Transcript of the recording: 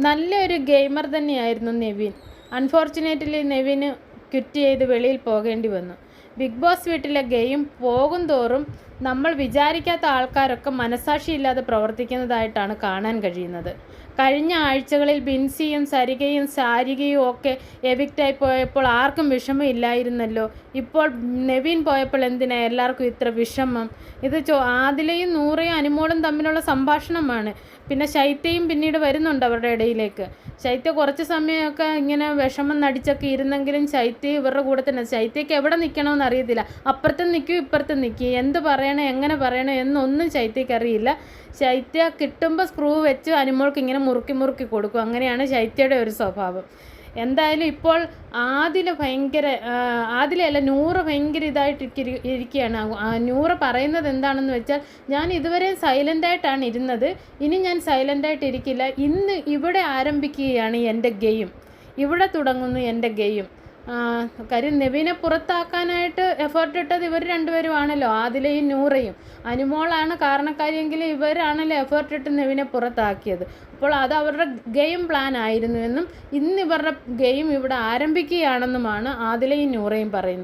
നല്ലൊരു ഗെയിമർ തന്നെയായിരുന്നു Nevin. Unfortunately നെവിന് quit ചെയ്ത് വെളിയിൽ പോകേണ്ടി വന്നു. ബിഗ് ബോസ് വീട്ടിലെ ഗെയിം പോകും തോറും നമ്മൾ വിചാരിക്കാത്ത ആൾക്കാരൊക്കെ മനസാക്ഷിയില്ലാതെ പ്രവർത്തിക്കുന്നതായിട്ടാണ് കാണാൻ കഴിയുന്നത്. കഴിഞ്ഞ ആഴ്ചകളിൽ ബിൻസിയും സരികയും സാരികയും ഒക്കെ എവിക്റ്റായി പോയപ്പോൾ ആർക്കും വിഷമം ഇല്ലായിരുന്നല്ലോ. ഇപ്പോൾ നെവിൻ പോയപ്പോൾ എന്തിനാ എല്ലാവർക്കും ഇത്ര വിഷമം? ഇത് ആദിലയും നൂറയും അനുമോളും തമ്മിലുള്ള സംഭാഷണമാണ്. പിന്നെ ശൈത്യയും പിന്നീട് വരുന്നുണ്ട് അവരുടെ ഇടയിലേക്ക്. ശൈത്യ കുറച്ച് സമയമൊക്കെ ഇങ്ങനെ വിഷമം നടിച്ചൊക്കെ ഇരുന്നെങ്കിലും ശൈത്യ ഇവരുടെ കൂടെ തന്നെ. ശൈത്യയ്ക്ക് എവിടെ നിൽക്കണമെന്ന് അറിയത്തില്ല. അപ്പുറത്തും നിൽക്കും ഇപ്പുറത്തും നിൽക്കും. എന്ത് പറയണേ എങ്ങനെ പറയണേ എന്നൊന്നും ശൈത്യയ്ക്ക് അറിയില്ല. ശൈത്യ കിട്ടുമ്പോൾ സ്ക്രൂ വെച്ച് അനുമോൾക്ക് ഇങ്ങനെ മുറുക്കി മുറുക്കി കൊടുക്കും. അങ്ങനെയാണ് ശൈത്യയുടെ ഒരു സ്വഭാവം. എന്തായാലും ഇപ്പോൾ ആദിലയല്ല നൂറ് ഭയങ്കര ഇതായിട്ട് ഇരിക്കുകയാണ്. നൂറ് പറയുന്നത് എന്താണെന്ന് വെച്ചാൽ, ഞാൻ ഇതുവരെ സൈലൻ്റായിട്ടാണ് ഇരുന്നത്, ഇനി ഞാൻ സൈലൻ്റായിട്ട് ഇരിക്കില്ല. ഇന്ന് ഇവിടെ ആരംഭിക്കുകയാണ് എൻ്റെ ഗെയിം, ഇവിടെ തുടങ്ങുന്നു എൻ്റെ ഗെയിം. കാര്യം നെവിനെ പുറത്താക്കാനായിട്ട് എഫേർട്ട് ഇട്ടത് ഇവർ രണ്ടുപേരുമാണല്ലോ, ആദിലയും നൂറയും. അനുമോളാണ് കാരണക്കാരിയെങ്കിൽ ഇവരാണല്ലോ എഫേർട്ട് ഇട്ട് നെവിനെ പുറത്താക്കിയത്. അപ്പോൾ അത് അവരുടെ ഗെയിം പ്ലാൻ ആയിരുന്നുവെന്നും ഇന്ന് ഇവരുടെ ഗെയിം ഇവിടെ ആരംഭിക്കുകയാണെന്നുമാണ് ആദിലയും നൂറയും പറയുന്നത്.